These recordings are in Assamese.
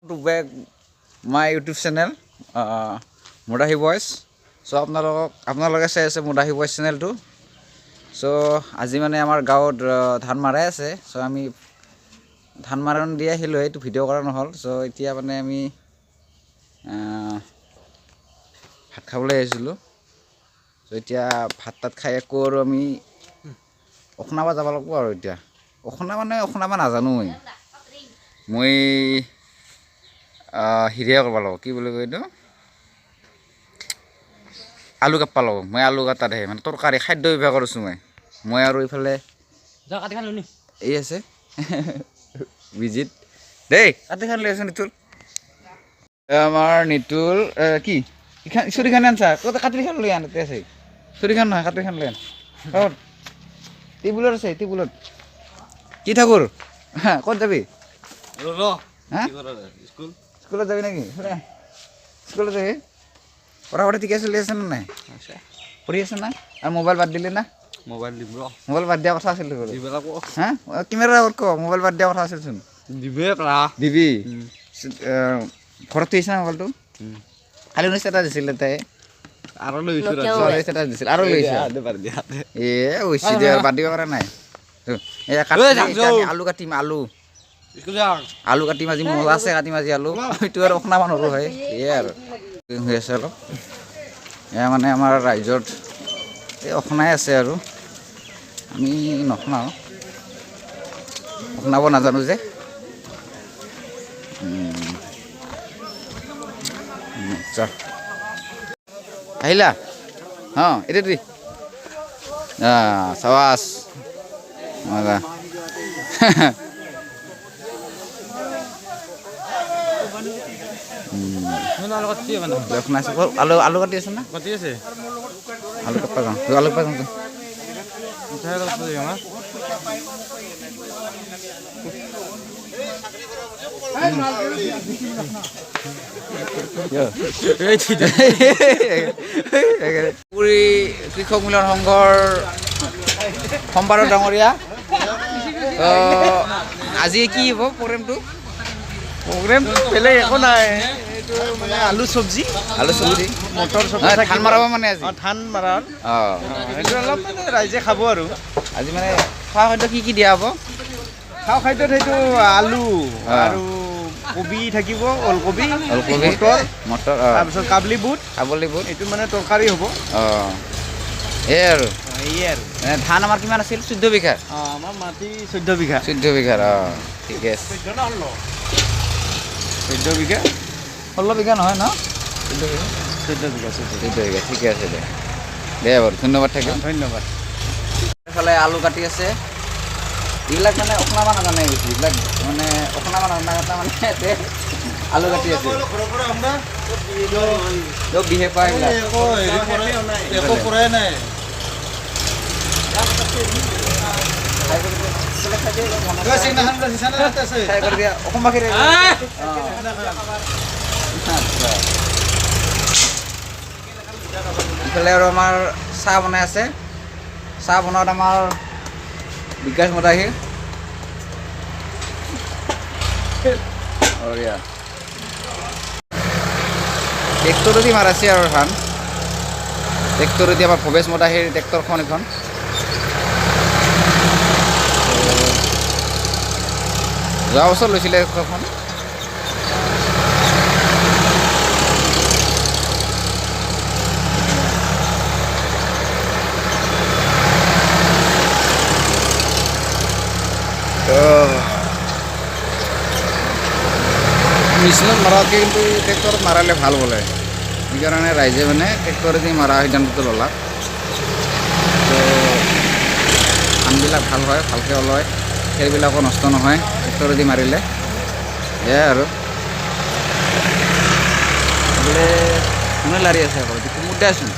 To back my YouTube channel, Mudahi Voice. So আপোনালোকে চাই আছে Mudahi Voice চেনেলটো। So আজি মানে আমাৰ গাঁৱত ধান মাৰাই আছে। So আমি ধান মাৰণ দি আহিলোঁ, এইটো ভিডিঅ' কৰা নহ'ল। So এতিয়া মানে আমি ভাত খাবলৈ আহিছিলোঁ। So এতিয়া ভাত তাত খাই আকৌ আৰু আমি অখনাবা যাব লাগিব আৰু এতিয়া। অখনাবা নাজানো মই হিৰিয়া কৰিব লাগিব, কি বুলি কয় এইটো, আলু কাটবা লাগিব। মই আলু কাটাতহে মানে তৰকাৰী খাদ্য বিভাগৰ আছোঁ মই আৰু এইফালে এই আছে বিজিত দেই কাটি খান লৈ আছে নিতুল, আমাৰ নিতুল কি চুৰিখান আনছা ক'ত কাটি খান লৈ আন তাতে আছে, চুৰিখান নহয় কাটি খান লৈ আন টেবুলত আছে, টেবুলত কি ঠাকুৰ ক'ত যাবি স্কুলত যাবি নেকি? স্কুলত যাবি? পঢ়া পাতি ঠিকে চলি আছে নে নাই? পঢ়ি আছে না? আৰু মোবাইল বাদ দিলি না? মোবাইল বাদ দিয়া কথা আছিল হা কেমেৰা ক মোবাইল বাদ দিয়া কথা আছিলচোন। দিবি ঘৰত থৈছা না মোবাইলটো? কালি ঊনৈছ এটা দিছিলে তাই আৰু দিছিল আৰু লৈছে বাদ দিব পৰা নাই। আলু কাটিম, আলু কাটিম আজি মজা আছে, কাটিম আজি আলু। এইটো আৰু অখনা মানুহৰো হয় এয়াই আৰু হৈ আছে অলপ। এয়া মানে আমাৰ ৰাইজত এই অখনাই আছে আৰু আমি নখনাওঁ, অখনাব নাজানো যে। আহিলা এতিয়া দি চাবাছ মজা। আলু কাটি আছে না? আলু কাটবা যাওঁ, আলু কাটবা যাওঁ। পুৰী কৃষক মিলন সংঘৰ সম্পাদক ডাঙৰীয়া, আজি কি হ'ব প্ৰগ্ৰেমটো? বেলেগ একো নাই, এইটো মানে আলু চব্জি মটৰ চব্জি ধান মাৰাব মানে আজি ধান মাৰাৰ সেইটো অলপ মানে ৰাইজে খাব আৰু। আজি মানে খোৱা খাদ্য কি দিয়া হ'ব? খোৱা খাদ্যত সেইটো আলু আৰু কবি থাকিব, ওলকবি মটৰ তাৰপিছত কাবলি বুট এইটো মানে তৰকাৰী হ'ব। এই আৰু ধান আমাৰ কিমান আছিল? 14 বিঘা। আমাৰ মাটি 14 বিঘা। ঠিকে আছে। 14 বিঘা 16 বিঘা নহয় ন? 14 বিঘা ঠিকে আছে দে বাৰু, ধন্যবাদ থাকিল। ধন্যবাদ। এইফালে আলু কাটি আছে, এইবিলাক মানে অখনাবা নাজানে বেছি, এইবিলাক মানে অখনাবা নাজানা মানে আলু কাটি আছে বিহে পায় ইফালে আৰু আমাৰ চাহ বনাই আছে। চাহ বনোৱাত আমাৰ বিকাশ মদাহী ট্ৰেক্টৰেদি মাৰাছে আৰু ধান ট্ৰেক্টৰেদি আমাৰ ভৱেশ মদাহীৰ ট্ৰেক্টৰখন এখন। যোৱা বছৰ লৈছিলে এখন। মেচিনত মাৰাতকৈ কিন্তু ট্ৰেক্টৰত মাৰালে ভাল বোলে, সেইকাৰণে ৰাইজে মানে ট্ৰেক্টৰেদি মাৰা সিদ্ধান্তটো ল'লা। তো ধানবিলাক ভাল হয়, ভালকৈ ওলায়, খেৰবিলাকো নষ্ট নহয় ট্ৰেক্টৰেদি মাৰিলে। সেয়াই আৰু বোলে কোনে লাৰি আছে আকৌ কুমুদ আছোঁ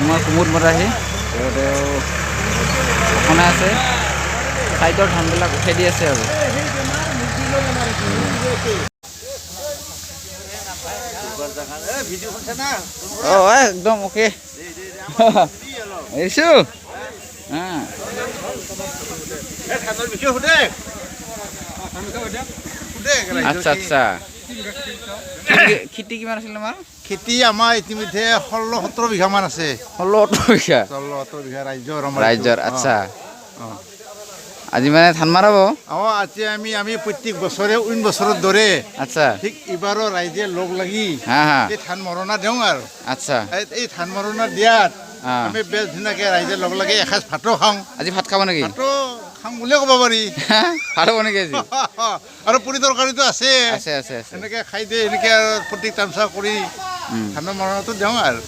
মই কুমুদ মৰাহি বনাই আছে, চাইডৰ ধানবিলাক উঠাই দি আছে আৰু। একদম অ'কে আহিছোঁ। আচ্ছা খেতি কিমান আছিল আমাৰ খেতি আমাৰ ইতিমধ্যে 16-17 বিঘামান আছে 16-17 বিঘা 16-17 বিঘা ৰাইজৰ আচ্ছা আজি মানে ধান মাৰাব আজি আমি প্ৰত্যেক বছৰে অইন বছৰৰ দৰে আচ্ছা ঠিক এইবাৰো ৰাইজে লগ লাগি এই ধান মৰণা দিওঁ আৰু আচ্ছা এই ধান মৰণা দিয়াত আমি বেছ ধুনীয়াকৈ ৰাইজে লগ লাগি এসাঁজ ভাতো খাওঁ আজি ভাত খাব নেকি ভাতো খাম বুলিয়ে ক'ব পাৰি ভাত হ'ব নেকি আজি আৰু পুৰি তৰকাৰীটো আছে আছে আছে এনেকৈ খাই দিয়ে এনেকৈ আৰু প্ৰত্যেক তামচা কৰি ধানৰ মৰণাটো দিওঁ আৰু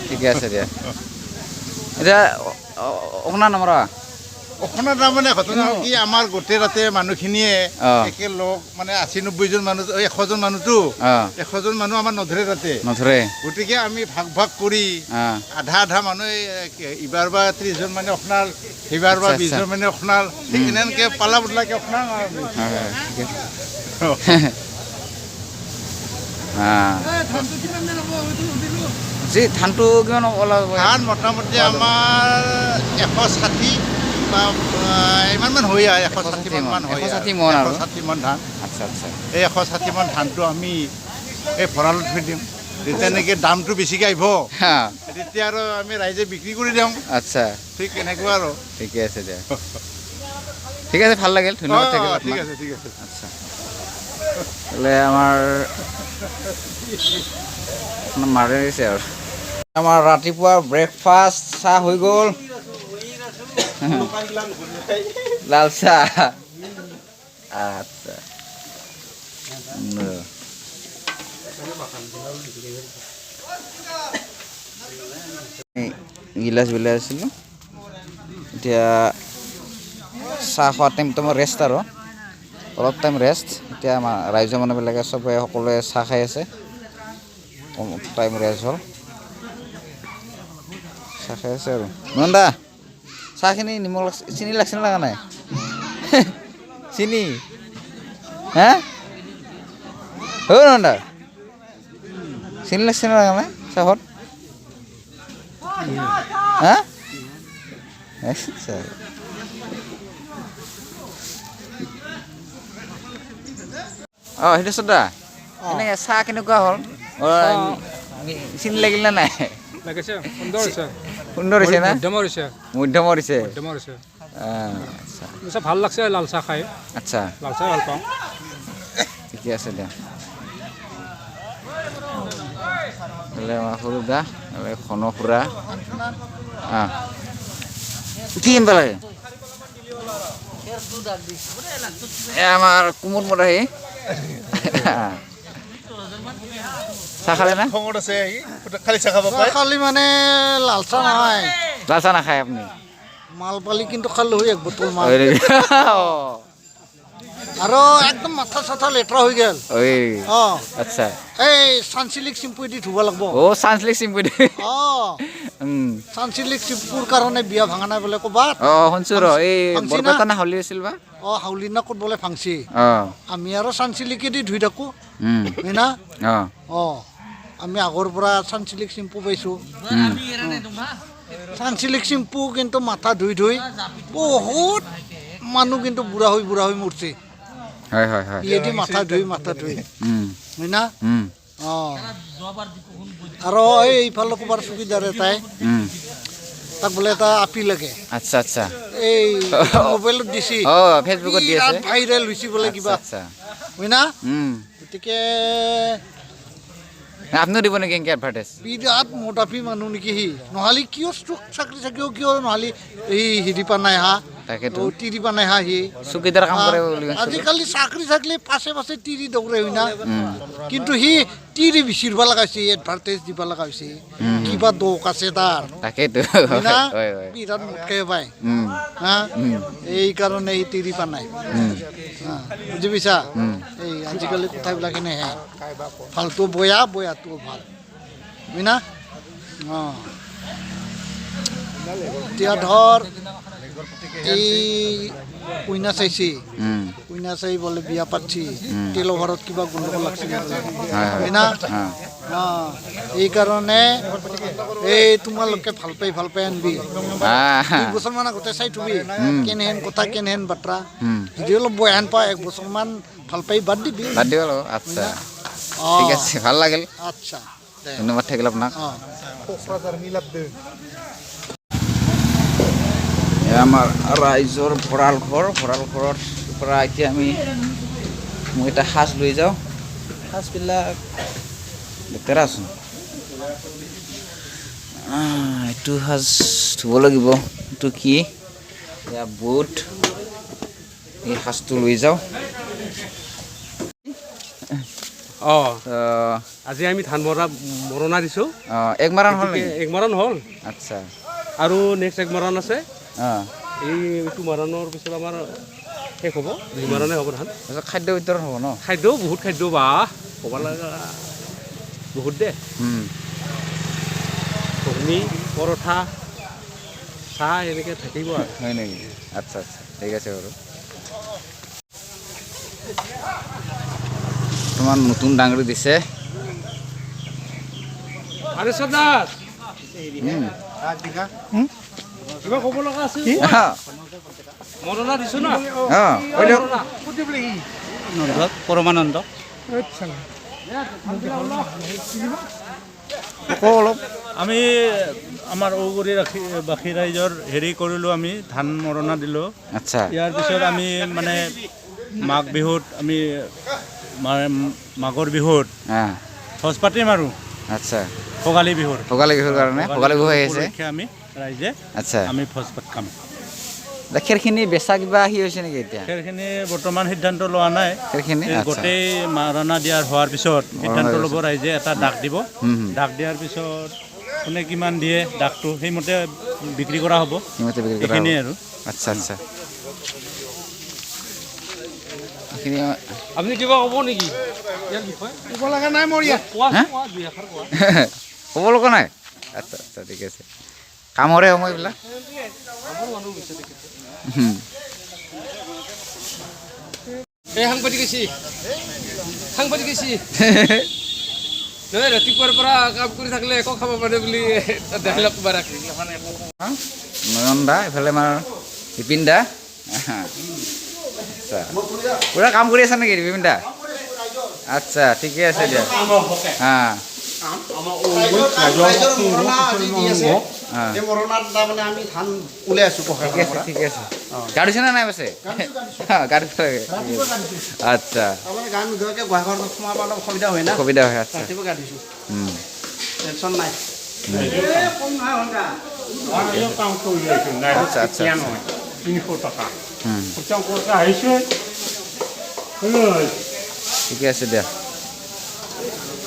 ঠিকে আছে দিয়া এতিয়া অকণমান নমৰা অসমত তাৰমানে ঘটনা হ'ল কি আমাৰ গোটেই ৰাতে মানুহখিনিয়ে একেলগ মানে 80-90 জন মানুহ 100 জন মানুহতো 100 জন মানুহ আমাৰ নধৰে তাতে নধৰে গতিকে আমি ভাগ কৰি আধা মানুহ ইবাৰ বা 30 জন মানে অখনাল সিবাৰ বা 20 জন মানে অখনাল ঠিক এনেকৈ পালা বদলাকে অখনাল ধানটো কিমান ওলাব ধান মোটামুটি আমাৰ 160 ইমানমান হৈ আহে 160 মান হয় 160 মান ধান আচ্ছা আচ্ছা এই 160 মান ধানটো আমি এই ভঁৰালত থৈ দিম যেতিয়া নেকি দামটো বেছিকৈ আহিব তেতিয়া আৰু আমি ৰাইজে বিক্ৰী কৰি দিওঁ আচ্ছা ঠিক এনেকুৱা আৰু ঠিকে আছে দিয়া ঠিক আছে ভাল লাগিল ধন্যবাদ থাকিল ঠিক আছে ঠিক আছে আচ্ছা হ'লে আমাৰ মাৰিছে আৰু আমাৰ ৰাতিপুৱা ব্ৰেকফাষ্ট চাহ হৈ গ'ল লাল চাহ আচ্ছা গিলাচ বিলাই আছিলোঁ এতিয়া চাহ খোৱা টাইমটো মই ৰেষ্ট আৰু অলপ টাইম ৰেষ্ট এতিয়া আমাৰ ৰাইজৰ মানুহবিলাকে চবে সকলোৱে চাহ খাই আছে টাইম ৰেষ্ট হ'ল চাহ খাই আছে আৰু নন্দা চাহখিনি নিমখ চিনি লাগছে লগা নাই চিনি হা নন্দা চিনি লাগছে লগা নাই চাহত হা সেইটো চদা এনেকৈ চাহ কেনেকুৱা হ'ল চিনি লাগিল নে নাই সুন্দৰ হৈছে না মধ্যম হৈছে ভাল লাগছে লাল চাহ খাই আচ্ছা লাল চাহ ভাল পাওঁ ঠিকে আছে দিয়া আমাৰ সৰু দা খন খুৰা কি কিনিব লাগে আমাৰ কোমল মৰাহি চাহ খালে না খঙত আছে খালি চাহ খাব খালি মানে লাল চাহ নহয় লাল চাহ নাখায় আপুনি মাল পালি কিন্তু খালো এক বটল মাল আৰু একদম মাথা চাথা লেতেৰা হৈ গ'ল আচ্ছা এই চানচিলিক চিম্পু দি ধুব লাগিব চানচিলিক চিম্পু দি চানচিলিক চিম্পুৰ কাৰণে বিয়া ভাঙা নাই বোলে ক'বাত শুনছো ৰ এই বৰপেটা না হাউলি আছিল বা হাউলি না ক'ত বোলে ভাংচি আমি আৰু চানচিলিকে দি ধুই থাকোঁ হয় না আমি আগৰ পৰা চানচিলিক চিম্পু পাইছোঁ চানচিলিক চিম্পু কিন্তু মাথা ধুই ধুই বহুত মানুহ কিন্তু বুঢ়া হৈ মৰছে হয় হয় হয় ইয়েদি মাথা ধুই হয় না আৰু এইফালে ক'বাৰ চকীদাৰ এটাই তাক বোলে এটা আপি লাগে আচ্ছা আচ্ছা এই মোবাইলত দিছি ফেচবুকত দি আছে ভাইৰেল হৈছে বোলে কিবা হয় না গতিকে আপুনিও দিব নেকি এনেকৈ এডভাৰটাইজ বিৰাট মোটাপি মানুহ নেকি সি নহ'লে কিয় চাকৰি চাকৰিও কিয় নহ'লে এই হেৰি পা নাই হা তাকেতো তিৰি পা নাই হা সি চকীদাৰ কাম কৰে আজিকালি চাকৰি পাছে পাছে তিৰি দৌৰে হয় না কিন্তু সি তিৰি বিচিব লগা হৈছে এডভাৰটাইজ দিব লগা হৈছে কিবা দোষ আছে তাৰ তাকেতো বিৰাট মোটকে পায় হা এইকাৰণে এই তিৰি পা নাই বুজি পাইছা এই আজিকালি কথাবিলাক এনেহে ভালটো বয়াটো ভাল হয় না এতিয়া ধৰ এই কইনা চাইছি কইনা চাই বোলে বিয়া পাতছি তেলৰ ঘৰত কিবা গণ্ডগোল লাগছি হয় না এইকাৰণে এই তোমালোকে ভাল পাই আনবি আহ 2 বছৰমান আগতে চাই থবি কেনেহেন কথা কেনেহেন বাত্ৰা যদি অলপ বয়ান পা 1 বছৰমান ভাল পাই বাদ দিবি বাদ দিব লাগিব আচ্ছা ঠিক আছে ভাল লাগিল আচ্ছা ধন্যবাদ থাকিল আপোনাক আমাৰ ৰাইজৰ ভঁৰাল ঘৰত পৰা এতিয়া মই এটা সাজ লৈ যাওঁ সাজবিলাক লেতেৰাচোন এইটো সাজ ধুব লাগিব এইটো কি এয়া বুট এই সাজটো লৈ যাওঁ আজি আমি ধান মৰণা দিছোঁ একমাৰান হ'ল নেকি একমাৰণ হ'ল আচ্ছা আৰু নেক্সট একমাৰণ আছে অঁ এইটো মাৰণৰ পিছত আমাৰ শেষ হ'ব 2 মাৰণে হ'ব ধান তাৰপিছত খাদ্যৰ ভিতৰত হ'ব ন খাদ্য বহুত খাদ্য বা ক'ব লগা বহুত দে ঘুগনি পৰঠা চাহ এনেকৈ থাকিব আৰু হয় নেকি আচ্ছা আচ্ছা ঠিক আছে বাৰু তোমাৰ নতুন ডাঙৰি দিছে আৰে সদাত কিবা ক'ব লগা আছিল মৰণা দিছোঁ না পৰমানন্দ অলপ আমি আমাৰ ঔগুৰি বাসী ৰাইজৰ হেৰি কৰিলোঁ আমি ধান মৰণা দিলোঁ আচ্ছা ইয়াৰ পিছত আমি মানে মাঘ বিহুত আমি মাঘৰ বিহুত ভোজ পাতিম আৰু আচ্ছা ভোগালী বিহুৰ কাৰণে ভোগালী বিহু আহি আছে আমি ৰাইজে আচ্ছা আমি ভোজ ভাত খাম খেৰখিনি বেচা কিবা আহি হৈছে নেকি এতিয়া খেৰখিনি বৰ্তমান সিদ্ধান্ত লোৱা নাই খেৰখিনি গোটেই মৰণা দিয়াৰ হোৱাৰ পিছত সিদ্ধান্ত ল'ব ৰাইজে এটা ডাক দিব ডাক দিয়াৰ পিছত কোনে কিমান দিয়ে ডাকটো সেইমতে বিক্ৰী কৰা হ'ব এইখিনিয়ে আৰু আচ্ছা আচ্ছা আপুনি কিবা ক'ব নেকি ইয়াৰ বিষয়ে ক'ব লগা নাই মোৰ ইয়াত ক'ব লগা নাই আচ্ছা আচ্ছা ঠিক আছে কামৰে সময়বিলাক এই সাংবাদিক গৈছি নহয় ৰাতিপুৱাৰ পৰা কাম কৰি থাকিলে একো খাব পাৰে বুলি ডাইলগ মাৰা নয়ন দা এইফালে আমাৰ বিপিন দা আচ্ছা পুৰা কাম কৰি আছা নেকি বিপিন দা আচ্ছা ঠিকে আছে দিয়া ঠিকে আছে গা ধুইছে নে নাই পাছে গা ধুব লাগে আচ্ছা সুবিধা হয় আচ্ছা আচ্ছা আচ্ছা 300 টকা ঠিকে আছে দিয়া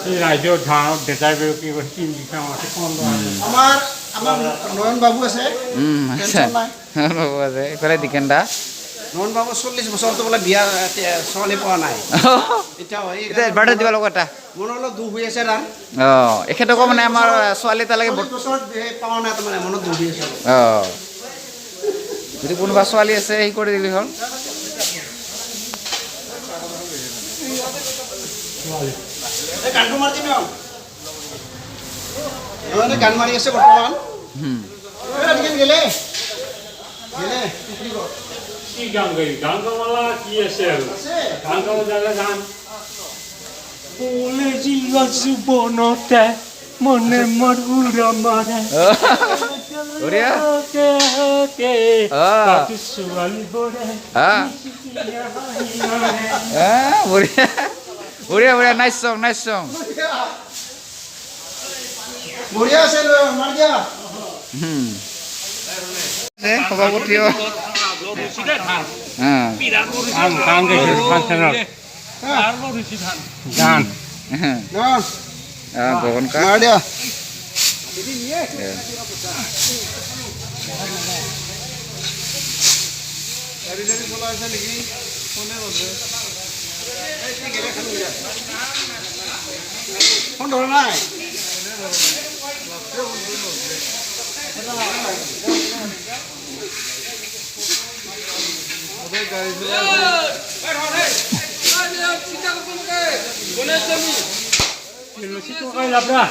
এই ৰাইজৰ ধানত দেখাই কি আমাৰ নয়ন বাবু আছে আচ্ছা বাবু আছে এইফালে দিকেন দা নয়ন বাবু 40 বছৰতো বোলে বিয়া ছোৱালী পোৱা নাই এতিয়া এডভাৰ্টাইজ দিব লগা এটা মনৰ অলপ দুখ হৈ আছে তাৰ এখেতকো মানে আমাৰ ছোৱালী এটালৈকে বছৰত পাৱা নাই তাৰমানে মনত দুখ হৈ আছে যদি কোনোবা ছোৱালী আছে সেই কৰি দিলি হ'ল গানটো মাৰি দিম গান মাৰি আছে বৰ্তমান গেলে কি গান গাওয়ালা কি আছে আৰু গান গাব জানে গান বলে জীবন সুবনতে মনে মধুৰা মাৰে বঢ়িয়া বঢ়িয়া বঢ়িয়া নাইচ চং বঢ়িয়া আছে মাৰ দিয়া সভাপতিও গান গগন কা মাৰ দিয়া ফোন ধৰা নাই লাভৰা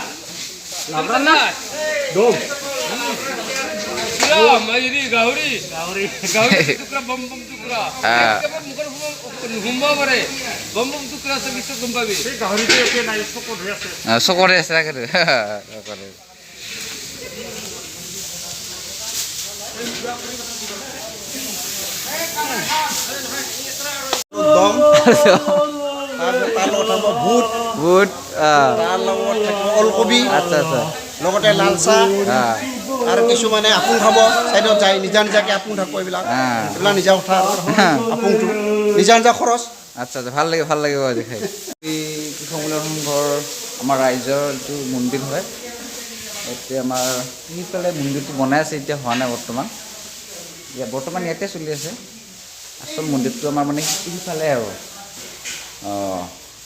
না দম মাইৰি গাহৰি টুকুৰা বম টুকুৰা মুখৰ ঘুমব পাৰে বম টুকুৰা আছে বিশ্বত গম পাবি চকৰে আছে দম তাৰ লগত হ'ব বুট বুট তাৰ লগত থাকিব ওলকবি আচ্ছা আচ্ছা লগতে লাল চাহ আৰু কিছুমানে আপুং খাব চাইডত যায় নিজা নিজাকৈ আপুং থাকিব এইবিলাক নিজা কথা আপুংটো নিজা নিজা খৰচ আচ্ছা আচ্ছা ভাল লাগিব আজি খাই কৃষকমূল্য সংঘৰ আমাৰ ৰাইজৰ যিটো মন্দিৰ হয় এতিয়া আমাৰ সেইফালে মন্দিৰটো বনাই আছে এতিয়া হোৱা নাই বৰ্তমান ইয়াতে চলি আছে আচল মন্দিৰটো আমাৰ মানে সিফালে আৰু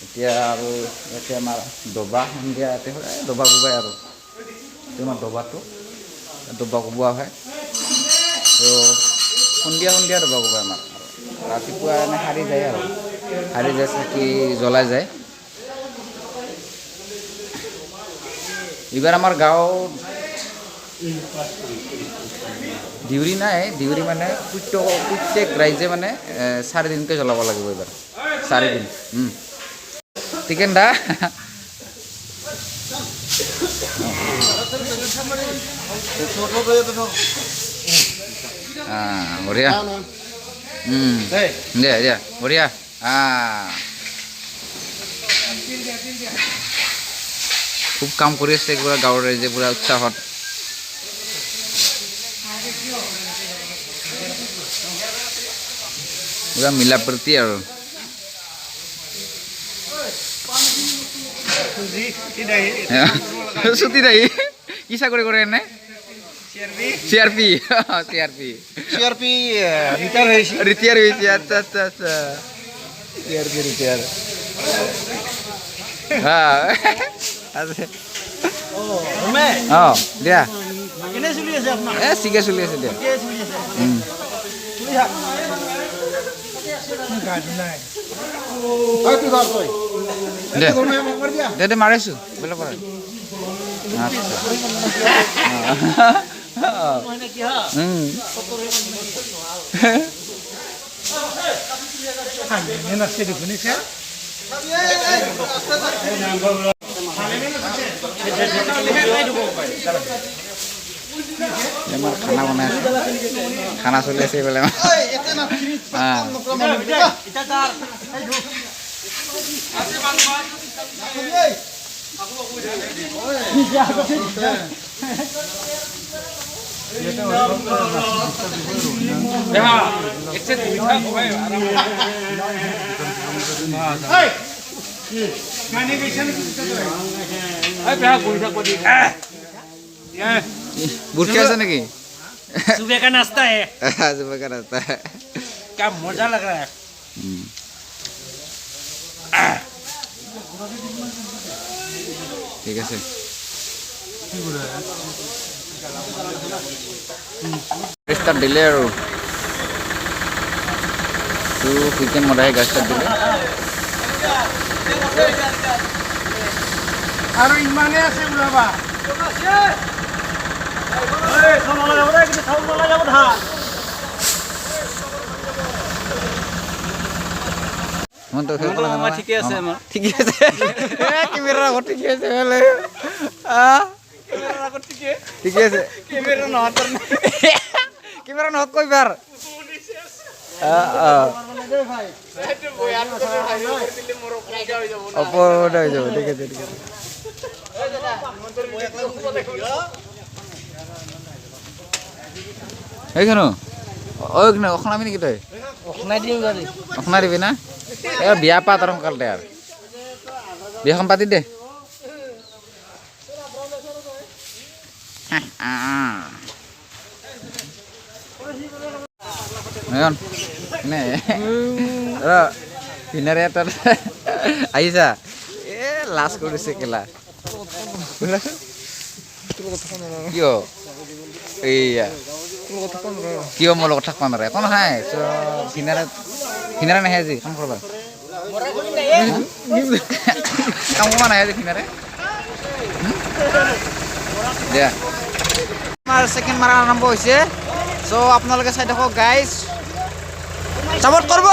এতিয়া আৰু ইয়াতে আমাৰ দবা সন্ধিয়া ইয়াতে হয় দবা কোবাই আৰু এইটো আমাৰ দবা কোবোৱা হয় তো সন্ধিয়া দবা কোবাই আমাৰ ৰাতিপুৱা এনে সাৰি যায় চাকি জ্বলাই যায় এইবাৰ আমাৰ গাঁৱত ডিউৰি নাই ডিউৰি মানে প্ৰত্যেক ৰাইজে মানে 4 দিনকৈ জ্বলাব লাগিব এইবাৰ 4 দিন টিকেন দা বঢ়িয়া দিয়া বঢ়িয়া খুব কাম কৰি আছে পুৰা গাঁৱৰ ৰাইজে পুৰা উৎসাহত পুৰা মিলা প্ৰীতি আৰু ছুটি নাই কি চাকৰি কৰে এনে CRP ৰিটায়াৰ হৈছে আচ্ছা ৰিটায়াৰ দিয়া ঠিকে চলি আছে দিয়া দে মাৰিছো বেলেগ পৰা খানা বনাই আছে খানা চলি আছে এইফালে बुरखी আছে নেকি सुबह का नाश्ता है सुबह का नाश्ता है क्या मजा लग रहा है ঠিক আছে ষ্টাৰ্ট দিলে আৰু তো উইকেণ্ড মদাই গাছ ষ্টাৰ্ট দিলে আৰু ইমানে আছে ওলাবা ঠিকে আছে ঠিকে আছে কেমেৰাৰ আগত ঠিকে আছে ঠিকে আছে কেমেৰা নহত কইবাৰ অপৰাধ হৈ যাব ঠিক আছে এইখানো ওইখানে অখনাবি নেকি তই অখনাই দিবি না এ বিয়া পাত আৰু সোনকালতে আৰু বিয়াখন পাতি দে ভিনাৰে এটা আহিছা এ লাজ কৰিছে কেলা কিয় এইয়া কিয় মোৰ লগত থাকিব নোৱাৰে একো নহয় ভিনাৰে নাহে আজি কাম কৰবা কাম কৰবা নাহে আজি ভিনাৰে দিয়া আমাৰ ছেকেণ্ড মাৰা আৰম্ভ হৈছে চ' আপোনালোকে চাই থাকক গাইজ ছাপোৰ্ট কৰিব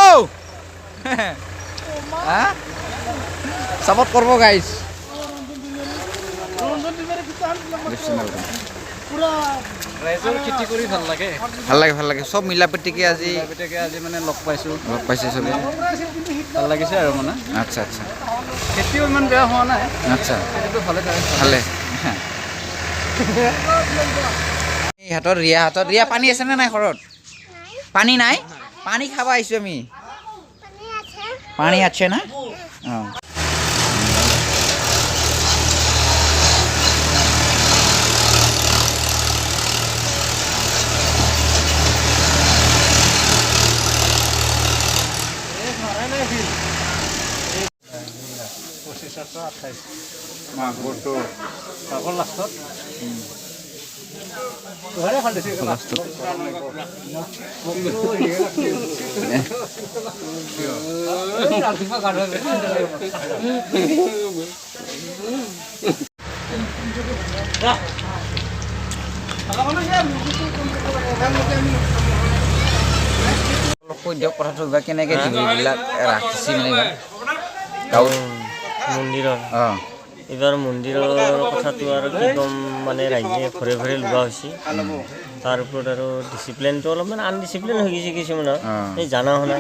ছাপোৰ্ট কৰিব গাইজ ৰাইজৰ খেতি কৰি ভাল লাগে ভাল লাগে চব মিলা প্ৰীতিকে আজি মানে লগ পাইছে চবে ভাল লাগিছে আৰু মানে আচ্ছা খেতিও ইমান বেয়া হোৱা নাই আচ্ছা খেতিটো ভালে হাতত ৰিয়া পানী আছে নে নাই ঘৰত পানী নাই পানী খাব আহিছোঁ আমি পানী আছে না অঁ কৈ দিয়ক কথাটো বা কেনেকৈ টিভিবিলাক ৰাখিছে মানে এইবাৰ গাঁৱত মন্দিৰৰ অঁ এইবাৰ মন্দিৰৰ কথাটো আৰু কি ক'ম মানে ৰাইজে ঘৰে ঘৰে লোৱা হৈছে তাৰ ওপৰত আৰু ডিচিপ্লিনটো অলপমান আনডিচিপ্লিন হৈ গৈছে কিছুমানৰ এই জানা শুনা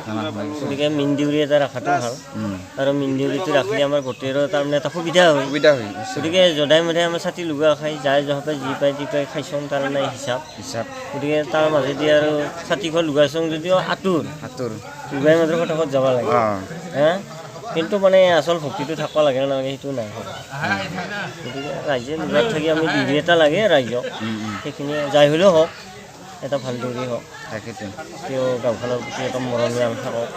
গতিকে মেইন ডিউৰি এটা ৰখাটো ভাল আৰু মেইন ডিউৰিটো ৰাখিলে আমাৰ গোটেইৰো তাৰমানে এটা সুবিধা হয় গতিকে যদাই মধাই আমাৰ ছাতি লুগা খাই যাই জহপে যি পাই খাইছোঁ তাৰ নাই হিচাপ গতিকে তাৰ মাজেদি আৰু ছাতি খোৱা লুগা চং যদিও আঁতোৰ লুগাই মাত্ৰ ফটাফট যাব লাগে হা কিন্তু মানে আচল ভক্তিটো থাকিব লাগে না নালাগে সেইটো নাই গতিকে ৰাইজে লুগাত থাকি আমি ডিউৰি এটা লাগে ৰাইজক সেইখিনি যাই হ'লেও হওক এটা ভাল ডিউৰি হওক তেওঁ গাঁওখনৰ প্ৰতি এটা মৰমীয়াল থাকক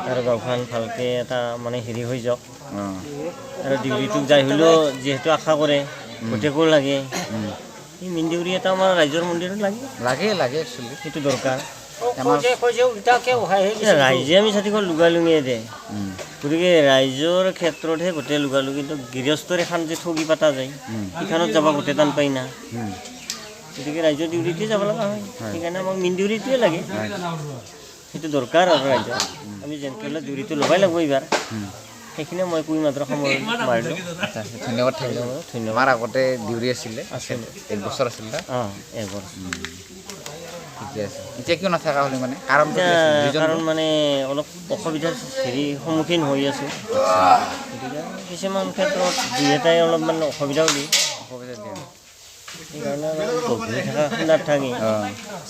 আৰু গাঁওখন ভালকৈ এটা মানে হেৰি হৈ যাওক আৰু ডিউৰিটোক যাই হ'লেও যিহেতু আশা কৰে গোটেইকো লাগে এই মেইন ডিউৰি এটা আমাৰ ৰাইজৰ মন্দিৰত লাগে একচুৱেলি সেইটো দৰকাৰ ৰাইজে আমি ছাতিখন লুগালুঙিয়ে দে গতিকে ৰাইজৰ ক্ষেত্ৰতহে গোটেই লুগালু কিন্তু গৃহস্থৰ এখন যে ঠগি পতা যায় সেইখনত যাব গোটেই টান পাই না গতিকে ৰাইজৰ ডিউটিতে যাব লগা হয় সেইকাৰণে আমাক মেইন ডিউটিটোৱে লাগে সেইটো দৰকাৰ আৰু ৰাইজৰ আমি যেনেকৈ হ'লে ডিউটিটো ল'বই লাগিব এইবাৰ সেইখিনি মই কৈ মাত্ৰ সময় মাৰিলোঁ ধন্যবাদ থাকিল ধন্যবাদ আগতে ডিউৰি আছিলে এক বছৰ আছিল অঁ এক বছৰ ঠিকে আছে এতিয়া কিয় নাথাকা হ'লে মানে কাৰণ মানে অলপ অসুবিধাৰ সন্মুখীন হৈ আছোঁ গতিকে কিছুমান ক্ষেত্ৰত দুই এটাই অলপমান অসুবিধাও দিয়ে সেইকাৰণে গধূলি থকা খুন্দাত থাকি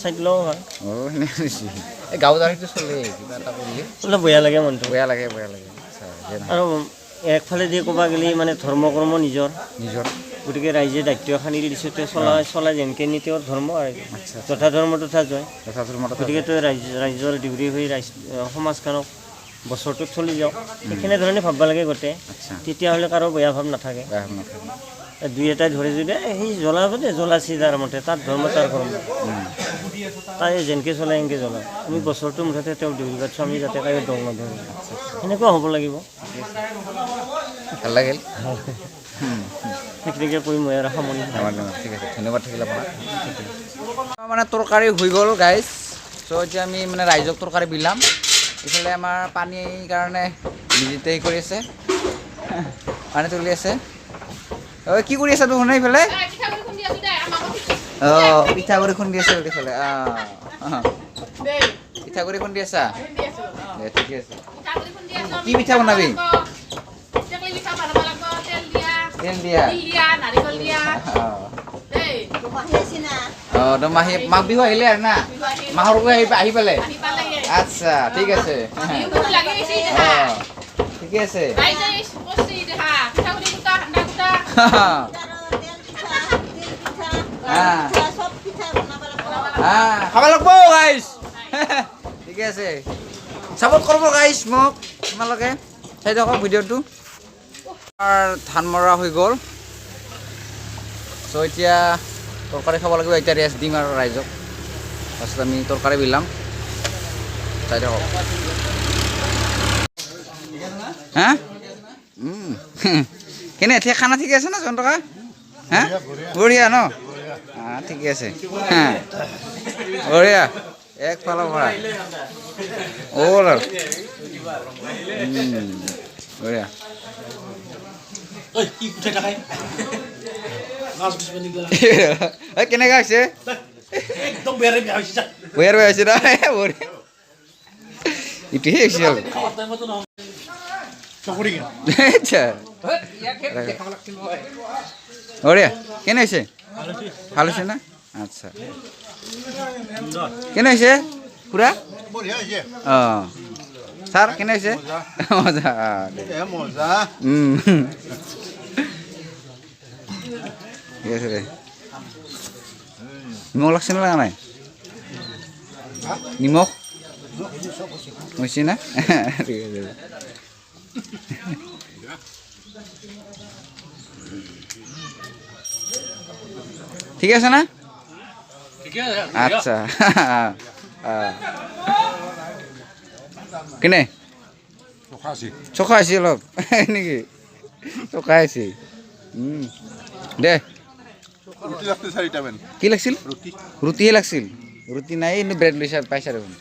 চাইড লওঁ হয় এই গাঁও জাৰিটো চলে কিবা এটা কৰিলে অলপ বেয়া লাগে মনটো বেয়া লাগে আৰু একফালে দিয়ে ক'ব গ'লে মানে ধৰ্ম কৰ্ম নিজৰ গতিকে ৰাইজে দায়িত্ব খানি দিছোঁতে চলাই যেনেকৈ নি তেওঁৰ ধৰ্ম আৰু যথা ধৰ্ম তথা জয় গতিকে তই ৰাইজৰ ডিউটি হৈ সমাজখনক বছৰটোত চলি যাওক সেইখিনি ধৰণে ভাবিব লাগে গোটেই তেতিয়াহ'লে কাৰো বেয়া ভাৱ নাথাকে দুই এটাই ধৰে যদি সেই জ্বলাব দে জ্বলাচি তাৰ মতে তাত ধৰ্ম তাৰ কৰ্ম তাই যেনেকৈ চলাই এনেকৈ জ্বলায় আমি বছৰটোৰ মুঠতে তেওঁক ডিউটি পাতিছোঁ আমি যাতে কায়ো দং নধৰোঁ সেনেকুৱা হ'ব লাগিব ভাল লাগিল সেইখিনিকে কৈ মই আৰু সামৰণি ঠিক আছে ধন্যবাদ থাকিল আপোনাক মানে তৰকাৰী হৈ গ'ল গাইজ চ' এতিয়া আমি মানে ৰাইজক তৰকাৰী বিলাম ইফালে আমাৰ পানীৰ কাৰণে বিজিতে হেৰি কৰি আছে পানী তুলি আছে ঐ কি কৰি আছা দেখোন এইফালে অঁ পিঠাগুড়ি খুন্দি আছে এইফালে পিঠাগুড়ি খুন্দি আছা দে ঠিকে আছে কি পিঠা বনাবি তেল দিয়া অঁ দমাহী মাঘ বিহু আহিলে আৰু না মাহৰ আহি পালে আচ্ছা ঠিক আছে অঁ ঠিকে আছে খাব লাগব গাইজ ঠিকে আছে ছাপোৰ্ট কৰিব গাইজ মোক তোমালোকে চাই থাকক ভিডিঅ'টো ধান মৰা হৈ গ'ল চ' এতিয়া তৰকাৰী খাব লাগিব এতিয়া ৰেষ্ট দিম আৰু ৰাইজক তাৰপিছত আমি তৰকাৰী বিলাম চাই থাকক হা কেনে এতিয়া খানা ঠিকে আছে না জয়ন্তকা হা বঢ়িয়া ন ঠিকে আছে বঢ়িয়া এক ফালৰ পৰা অ'ল আৰু বঢ়িয়া কেনেকুৱা হৈছে বেয়া হৈছে ন বঢ়িয়া ইটোহে হৈছে আৰু আচ্ছা বঢ়িয়া কেনে হৈছে ভাল হৈছে না আচ্ছা কেনে হৈছে খুৰা অঁ ছাৰ কেনে হৈছে মজা ঠিক আছে দে নিমখ লাগছে না লগা নাই নিমখ হৈছে না ঠিক আছে ঠিক আছে না আচ্ছা কেনে চকা আছে অলপ নেকি চকা আছে দে কি লাগছিল ৰুটিহে লাগছিল ৰুটি নাই এনে ব্ৰেড লৈছা পাইছা দেখোন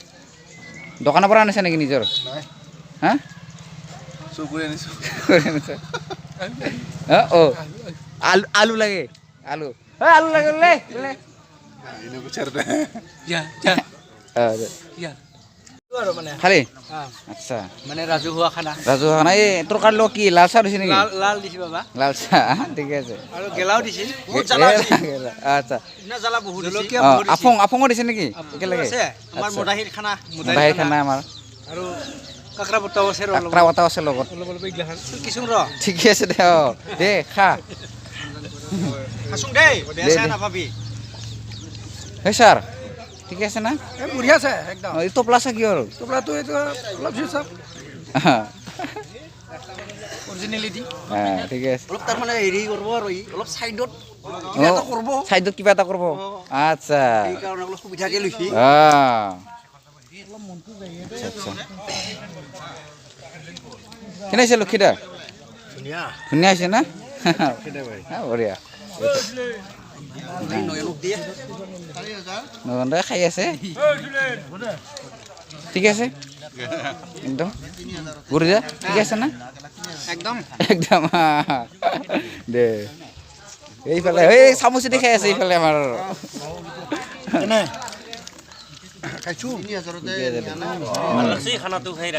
দোকানৰ পৰা আনিছা নেকি নিজৰ হা অঁ আলু লাগে আলু আলু লাগে খালি আচ্ছা মানে ৰাজহুৱা খানা এই তৰকাৰ লগত কি লাল চাহ দিছে নেকি লাল দিছি বাবা লাল চাহ ঠিকে আছে আৰু গেলাও দিছি আচ্ছা জ্বালা বহুত জলকীয়া আফঙো দিছে নেকি একেলগে আমাৰ মদাহীৰ খানা বাহিৰ খানা আমাৰ আৰু কাকৰা বটাও আছে কাকৰা বটাও আছে লগত কিছু ৰ ঠিকে আছে দে অঁ দে খা খাচোং দেই বেয়া নাপাবি হে ছাৰ ঠিকে আছে না বঢ়িয়া আছে একদম এই টোপলা চাহ কি আৰু টোপলাটো এইটো অলপ চাওক অৰিজিনেলিটি ঠিকে আছে অলপ তাৰমানে হেৰি কৰিব আৰু অলপ চাইডত চাইডত কিবা এটা কৰিব আচ্ছা সেইকাৰণে অলপ সুবিধাকে লৈছে আচ্ছা কেনে হৈছে লক্ষীদা ধুনীয়া হৈছে না বঢ়িয়া নগন্দাই খাই আছে ঠিক আছে একদম গুৰুজা ঠিক আছে না একদম একদম দে এইফালে এই চামুচেদি খাই আছে এইফালে আমাৰ খানাটো খাই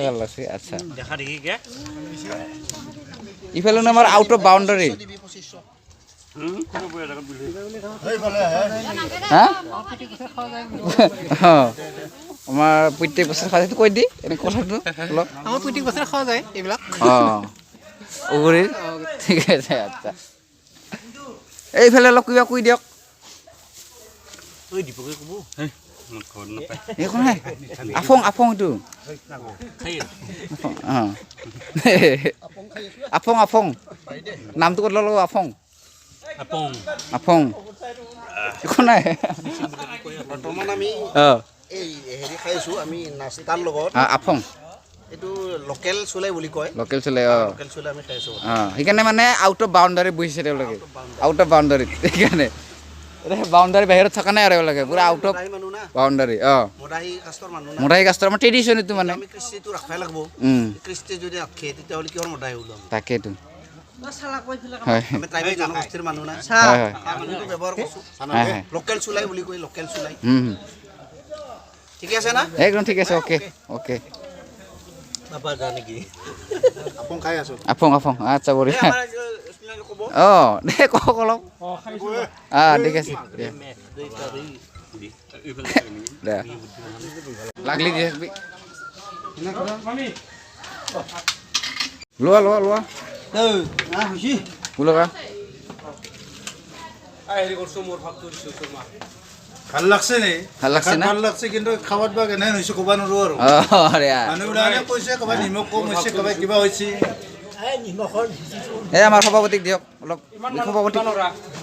ভাল লাগছে আচ্ছা দেখা দেখিকে ইফালে আমাৰ আউট অফ বাউণ্ডাৰী আমাৰ প্ৰত্যেক বছৰ খোৱা যায় কৈ দি এনে কথাটো অলপ আমাৰ প্ৰত্যেক বছৰে খোৱা যায় এইবিলাক উগুৰিৰ ঠিক আছে আচ্ছা এইফালে অলপ কিবা কৈ দিয়ক একো নাই আফং এইটো আফং নামটো ক'ত ল'লো আফং একো নাই বৰ্তমান আমি এই হেৰি খাইছোঁ আমি নাস্তাৰ লগত আফং এইটো লোকেল চোলাই বুলি কয় লোকেল চলে লোকেল চোলাই আমি খাইছোঁ সেইকাৰণে মানে আউট অফ বাউণ্ডাৰী বহিছে তেওঁলোকে আউট অফ বাউণ্ডাৰীত সেইকাৰণে বাউণ্ডাৰী বাহিৰত থকা নাই আৰু এওঁলোকে পুৰা আউট অফ মানুহ না বাউণ্ডাৰী মদাহী কাষ্টৰ মানুহ না মদাহী কাষ্টৰ আমাৰ ট্ৰেডিশ্যন এইটো মানে আমি কৃষ্টিটো ৰাখিব লাগিব কৃষ্টি যদি ৰাখে তেতিয়াহ'লে কিহৰ মদাহী ওলাম তাকেইতো হয় আমি ট্ৰাইবেল জনগোষ্ঠীৰ মানুহ না হয় হয় মানুহটো ব্যৱহাৰ কৰিছোঁ হয় লোকেল চোলাই বুলি কয় লোকেল চোলাই ঠিকে আছে না একদম ঠিক আছে অ'কে অ'কে বাবা যা নেকি আপং খাই আছোঁ আফং আচ্ছা বঢ়িয়া দে কওক অলপ ঠিক আছে দে লাগলি দিয়ে থাকবি লোৱা ওলকা ভাল লাগছে নে ভাল লাগছে না ভাল লাগছে কিন্তু খাবাত বা কেনে হৈছে ক'ব নোৱাৰো আৰু মানুহবিলাকে কৈছে ক'ৰবাত নিমখ কম হৈছে ক'ৰবাত কিবা হৈছে এই আমাৰ সভাপতিক দিয়ক অলপ সভাপতিক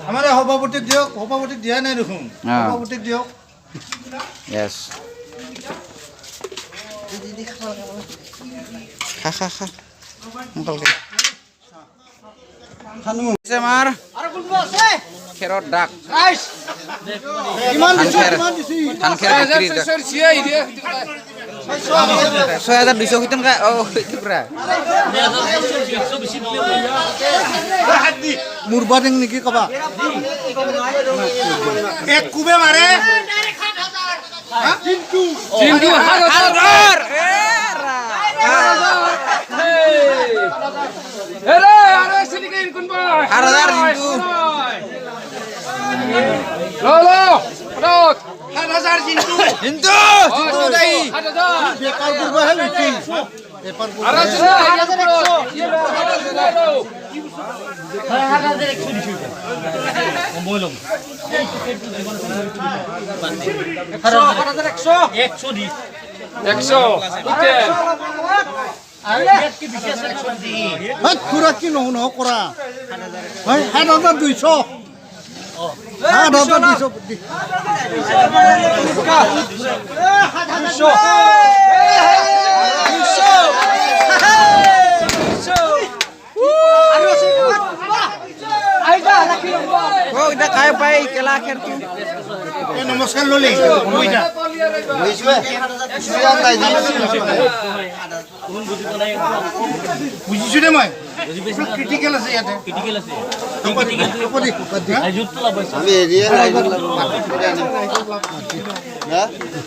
আমাৰ সভাপতিক দিয়ক সভাপতিক দিয়া নাই দেখোন সভাপতিক দিয়ক য়েছ খা সোনকালকে আমাৰ খেৰৰ দাগ কিমান ধান দিছো খেৰ কিমান দিছি ধান খেৰ বিক্ৰী 6,200 কিতান কা টুকুৰা মুৰবা দিং নেকি কবা এক কুবে মাৰে জিন্তু হাজাৰ এরে আরে সিদিকে কোন ভাই 7,000 জিন্তু লো লো রক 7,000 জিন্তু জিন্তু জিন্তু দাই 8,000 বেপাৰ কৰিব হে লৈছি বেপাৰ কৰিব আৰে 8,100 খুৰা কি নহো নহ কৰা 7,200 ও এটা খাই পাই কেলা খেৰটো নমস্কাৰ ললি কইটা বুজিছো দে মই ক্ৰিটিকেল আছে ইয়াতে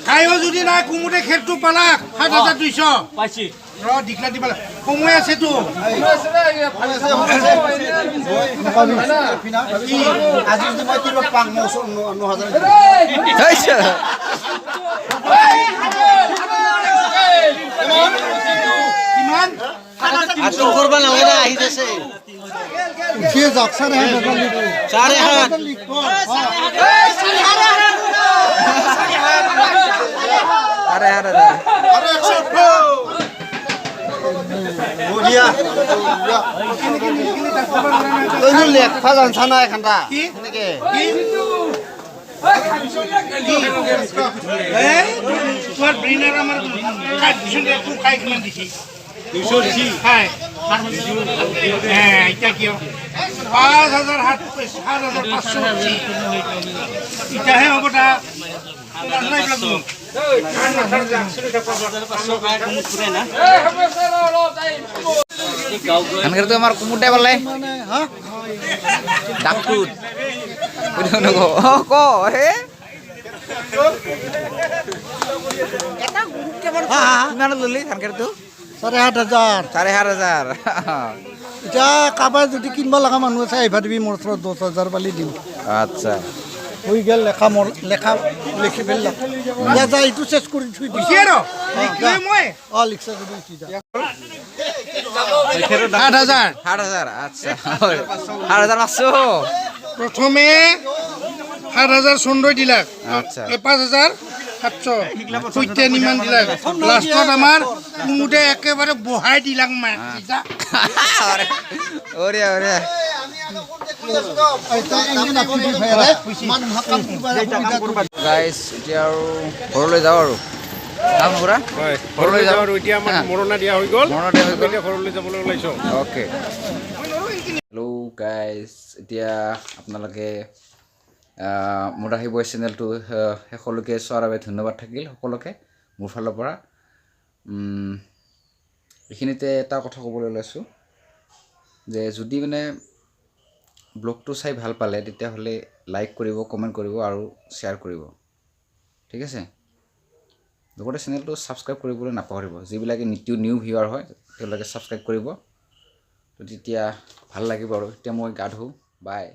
কাইও যদি নাই কুমুদে খেৰটো পালাক 7,200 পাইছি ৰ দিকলা দিবা সময় আছেতো আজি যদি মই কিবা পাং 9,000 কিমান আচল কৰবা নালাগে আহি আছে উঠিয়ে যাওক চাৰে 7,000 আরে আরে বঢ়িয়া তইনো লেখা জানছা না এখানটা এনেকে তোর ব্রেনার আমার কাইছন একটু খাই কিমান দিছি 200 দিছি খাই হ্যাঁ এটা কি 5,500 ইটাহে হবটা ধান খেৰটো আমাৰ কুমুটাই পালে মানে হা ডাকটোত নকো ক হে কিমান ললি ধান খেৰটো 7,500 7,500 এতিয়া কাৰোবাৰ যদি কিনিব লগা মানুহ আছে আহিবা দিবি মোৰ ওচৰত 10,000 পালি দিম আচ্ছা হৈ গেল লেখা মোৰ লেখা লিখি ফেললাম যা যা এইটো চেছ কৰি থৈ দিছি আৰু লিখলে মই লিখছা যদি উঠি যা 7,000 7,000 আচ্ছা 7,500 প্ৰথমে 7,000 চন্দ্ৰই দিলাক আচ্ছা 5,700 সৈতে নিমান দিলাক লাষ্টত আমাৰ কুমুদে একেবাৰে বহাই দিলাক মা ওৰে ওৰে গাইজ এতিয়া আৰু ঘৰলৈ যাওঁ আৰু যাওঁ নকৰা ঘৰলৈ যাওঁ আৰু এতিয়া আমাৰ মৰণা দিয়া হৈ গ'ল মৰণা দিয়া হৈ গ'ল ঘৰলৈ যাবলৈ ওলাইছোঁ অ'কে হেল্ল' গাইজ এতিয়া আপোনালোকে মোৰ আহি বয় চেনেলটো শেষলৈকে চোৱাৰ বাবে ধন্যবাদ থাকিল সকলোকে মোৰ ফালৰ পৰা এইখিনিতে এটা কথা ক'বলৈ ওলাইছোঁ যে যদি মানে ব্লগটো চাই ভাল পালে তেতিয়াহ'লে লাইক কৰিব কমেণ্ট কৰিব আৰু শ্বেয়াৰ কৰিব ঠিক আছে লগতে চেনেলটো ছাবস্ক্ৰাইব কৰিবলৈ নাপাহৰিব যিবিলাকে নিউ ভিউৱাৰ হয় তেওঁলোকে ছাবস্ক্ৰাইব কৰিব তো তেতিয়া ভাল লাগিব আৰু এতিয়া মই গা ধুওঁ বাই